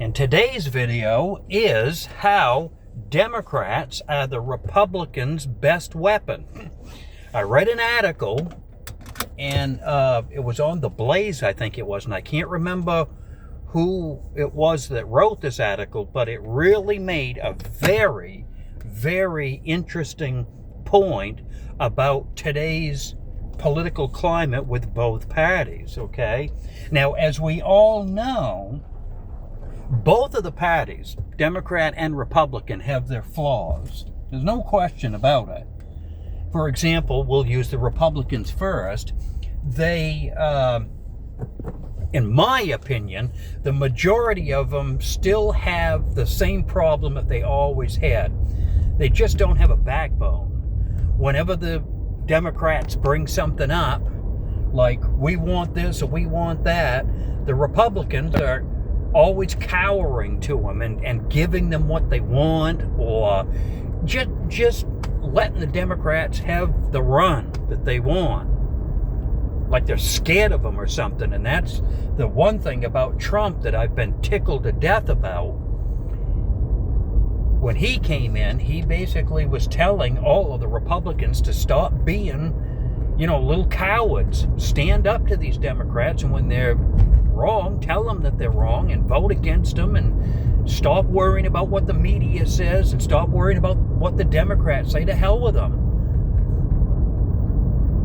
And today's video is how Democrats are the Republicans' best weapon. I read an article, and it was on The Blaze, I think it was, and I can't remember who it was that wrote this article, but it really made a very, very interesting point about today's political climate with both parties, okay? Now, as we all know, both of the parties, Democrat and Republican, have their flaws. There's no question about it. For example, we'll use the Republicans first. They, in my opinion, the majority of them still have the same problem that they always had. They just don't have a backbone. Whenever the Democrats bring something up, like we want this or we want that, the Republicans are always cowering to them and giving them what they want, or just letting the Democrats have the run that they want. Like they're scared of them or something. And that's the one thing about Trump that I've been tickled to death about. When he came in, he basically was telling all of the Republicans to stop being, little cowards. Stand up to these Democrats, and when they're wrong, tell them that they're wrong and vote against them, and stop worrying about what the media says and stop worrying about what the Democrats say. To hell with them.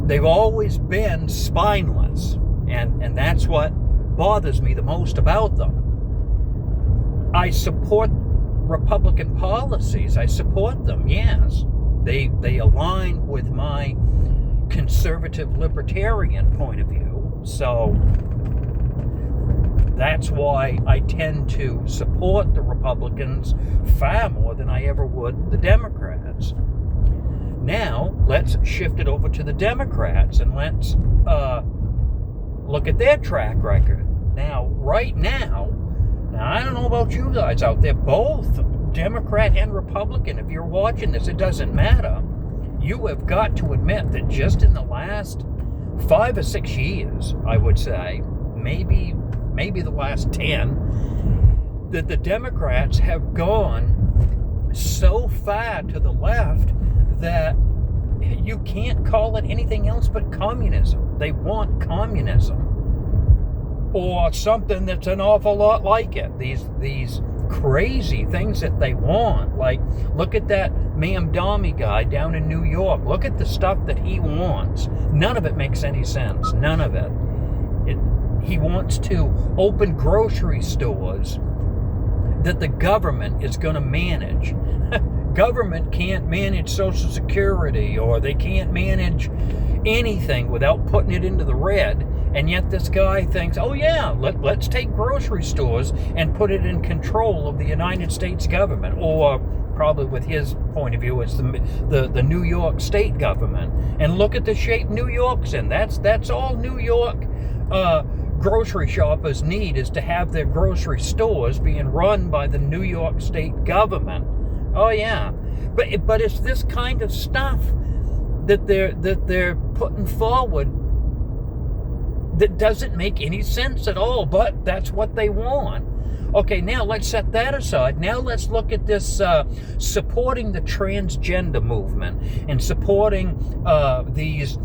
They've always been spineless, and that's what bothers me the most about them. I support Republican policies. I support them, yes. They align with my conservative libertarian point of view. So that's why I tend to support the Republicans far more than I ever would the Democrats. Now, let's shift it over to the Democrats, and let's look at their track record. Now, right now, I don't know about you guys out there, both Democrat and Republican, if you're watching this, it doesn't matter. You have got to admit that just in the last 5 or 6 years, I would say, maybe the last 10, that the Democrats have gone so far to the left that you can't call it anything else but communism. They want communism, or something that's an awful lot like it. These crazy things that they want. Like, look at that Mamdani guy down in New York. Look at the stuff that he wants. None of it makes any sense. None of it. He wants to open grocery stores that the government is going to manage. Government can't manage Social Security, or they can't manage anything without putting it into the red. And yet this guy thinks, oh yeah, let's take grocery stores and put it in control of the United States government, or probably with his point of view, it's the New York state government. And look at the shape New York's in. That's all New York grocery shoppers need, is to have their grocery stores being run by the New York state government. Oh yeah, but it's this kind of stuff that they're putting forward that doesn't make any sense at all, but that's what they want. Okay, now let's set that aside. Now let's look at this supporting the transgender movement and supporting these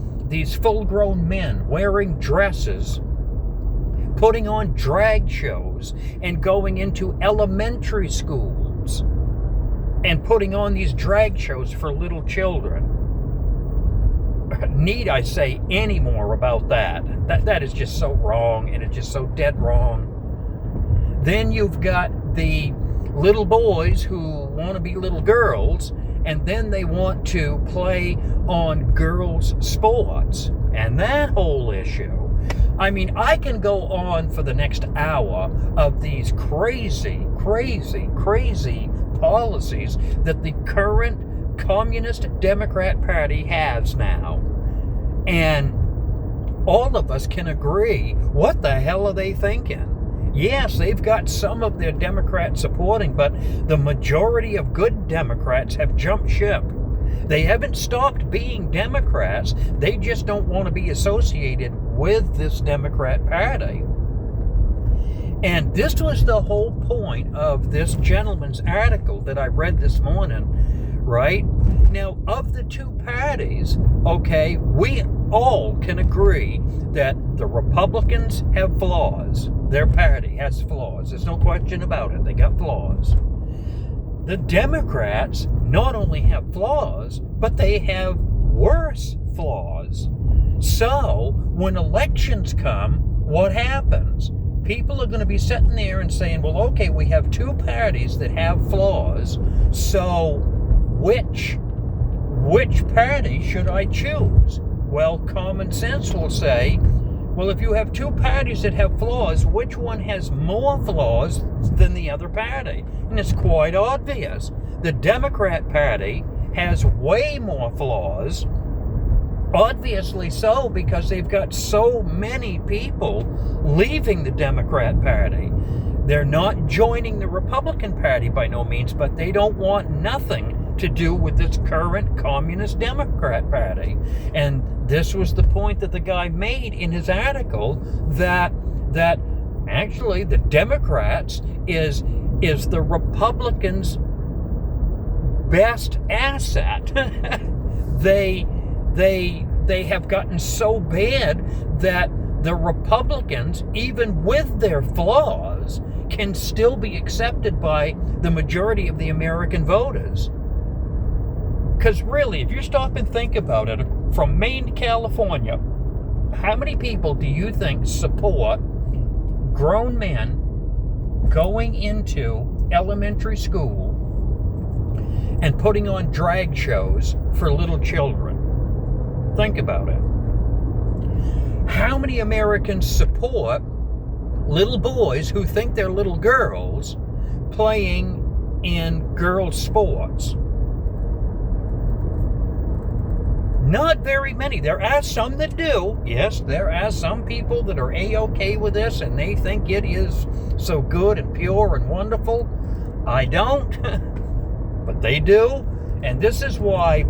full-grown men wearing dresses, putting on drag shows, and going into elementary schools and putting on these drag shows for little children. Need I say any more about that? That is just so wrong, and it's just so dead wrong. Then you've got the little boys who want to be little girls, and then they want to play on girls' sports. And that whole issue. I mean, I can go on for the next hour of these crazy, crazy, crazy policies that the current Communist Democrat Party has now. And all of us can agree, what the hell are they thinking? Yes, they've got some of their Democrats supporting, but the majority of good Democrats have jumped ship. They haven't stopped being Democrats. They just don't want to be associated with this Democrat Party. And this was the whole point of this gentleman's article that I read this morning, right? Now, of the two parties, okay, we all can agree that the Republicans have flaws. Their party has flaws. There's no question about it. They got flaws. The Democrats not only have flaws, but they have worse flaws. So, when elections come, what happens? People are going to be sitting there and saying, well, okay, we have two parties that have flaws, so which party should I choose? Well, common sense will say, well, if you have two parties that have flaws, which one has more flaws than the other party? And it's quite obvious. The Democrat Party has way more flaws, obviously so, because they've got so many people leaving the Democrat Party. They're not joining the Republican Party by no means, but they don't want nothing to do with this current communist Democrat Party. And this was the point that the guy made in his article, that actually the Democrats is the Republicans' best asset. They have gotten so bad that the Republicans, even with their flaws, can still be accepted by the majority of the American voters. Because really, if you stop and think about it, from Maine to California, how many people do you think support grown men going into elementary school and putting on drag shows for little children? Think about it. How many Americans support little boys who think they're little girls playing in girls' sports? Not very many. There are some that do. Yes, there are some people that are A-okay with this and they think it is so good and pure and wonderful. I don't, but they do. And this is why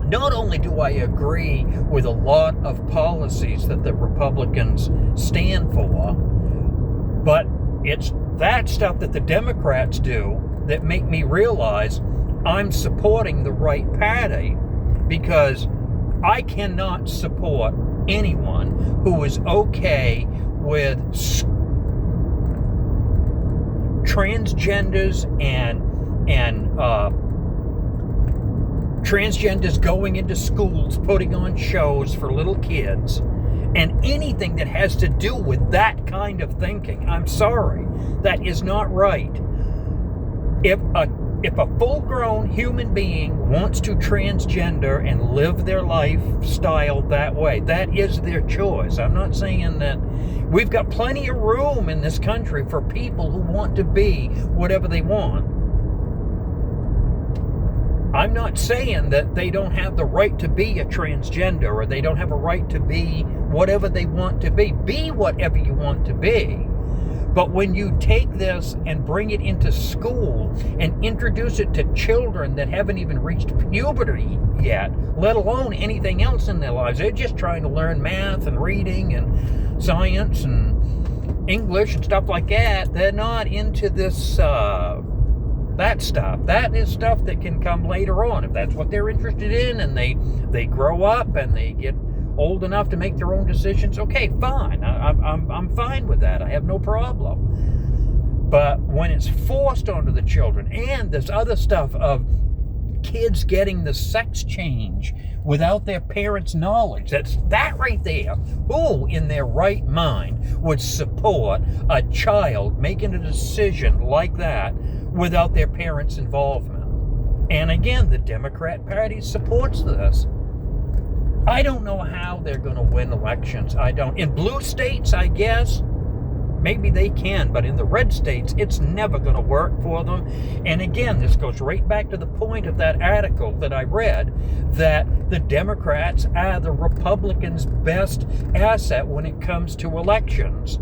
not only do I agree with a lot of policies that the Republicans stand for, but it's that stuff that the Democrats do that make me realize I'm supporting the right party, because I cannot support anyone who is okay with transgenders and transgenders going into schools, putting on shows for little kids, and anything that has to do with that kind of thinking. I'm sorry, that is not right. If a full-grown human being wants to transgender and live their lifestyle that way, that is their choice. I'm not saying that. We've got plenty of room in this country for people who want to be whatever they want. I'm not saying that they don't have the right to be a transgender, or they don't have a right to be whatever they want to be. Be whatever you want to be. But when you take this and bring it into school and introduce it to children that haven't even reached puberty yet, let alone anything else in their lives, they're just trying to learn math and reading and science and English and stuff like that. They're not into this, that stuff. That is stuff that can come later on if that's what they're interested in, and they grow up and they get old enough to make their own decisions. Okay, fine. I'm fine with that. I have no problem. But when it's forced onto the children, and this other stuff of kids getting the sex change without their parents' knowledge, that right there, who in their right mind would support a child making a decision like that without their parents' involvement? And again, the Democrat Party supports this. I don't know how they're going to win elections. I don't. In blue states, I guess, maybe they can, but in the red states, it's never going to work for them. And again, this goes right back to the point of that article that I read, that the Democrats are the Republicans' best asset when it comes to elections.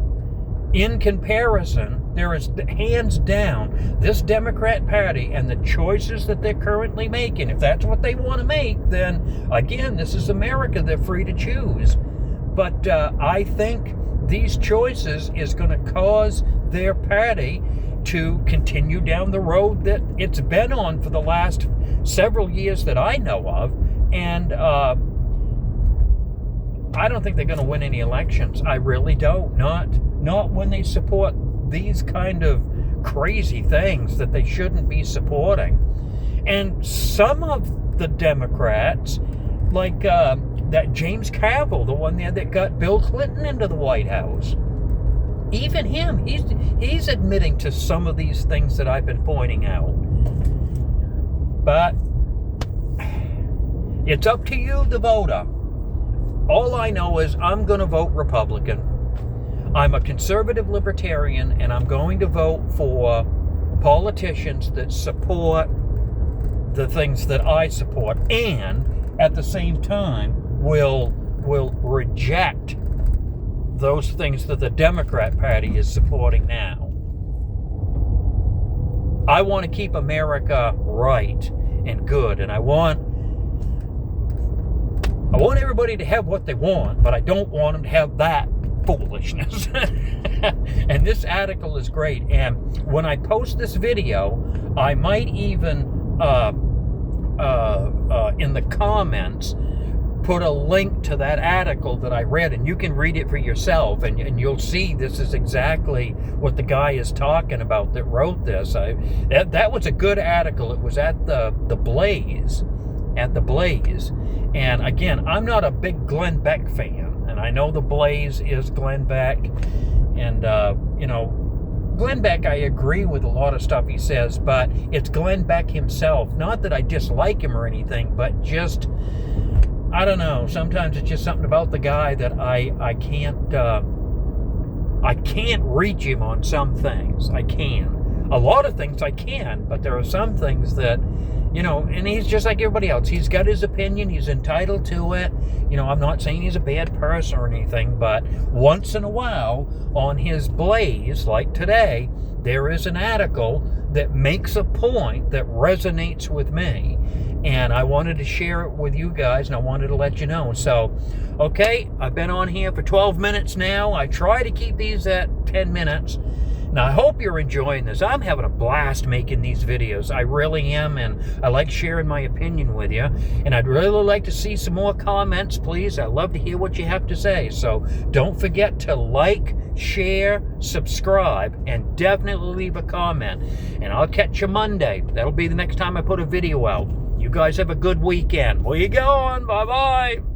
In comparison, there is, hands down, this Democrat Party and the choices that they're currently making. If that's what they want to make, then again, this is America. They're free to choose. But I think these choices is going to cause their party to continue down the road that it's been on for the last several years that I know of. And I don't think they're going to win any elections. I really don't. Not when they support these kind of crazy things that they shouldn't be supporting. And some of the Democrats, like that James Carville, the one there that got Bill Clinton into the White House, even him, he's admitting to some of these things that I've been pointing out. But it's up to you, the voter. All I know is I'm going to vote Republican. I'm a conservative libertarian, and I'm going to vote for politicians that support the things that I support, and at the same time will reject those things that the Democrat Party is supporting now. I want to keep America right and good, and I want everybody to have what they want, but I don't want them to have that foolishness. And this article is great, and when I post this video, I might even in the comments put a link to that article that I read, and you can read it for yourself, and you'll see this is exactly what the guy is talking about that wrote this. That was a good article. It was at the Blaze, and again, I'm not a big Glenn Beck fan, and I know the Blaze is Glenn Beck, and Glenn Beck, I agree with a lot of stuff he says, but it's Glenn Beck himself. Not that I dislike him or anything, but just, I don't know. Sometimes it's just something about the guy that I can't reach him on some things. I can. A lot of things I can, but there are some things that, and he's just like everybody else. He's got his opinion. He's entitled to it. I'm not saying he's a bad person or anything, but once in a while on his Blaze, like today, there is an article that makes a point that resonates with me. And I wanted to share it with you guys, and I wanted to let you know. So, okay, I've been on here for 12 minutes now. I try to keep these at 10 minutes. Now, I hope you're enjoying this. I'm having a blast making these videos. I really am, and I like sharing my opinion with you. And I'd really like to see some more comments, please. I'd love to hear what you have to say. So don't forget to like, share, subscribe, and definitely leave a comment. And I'll catch you Monday. That'll be the next time I put a video out. You guys have a good weekend. Where you going? Bye-bye.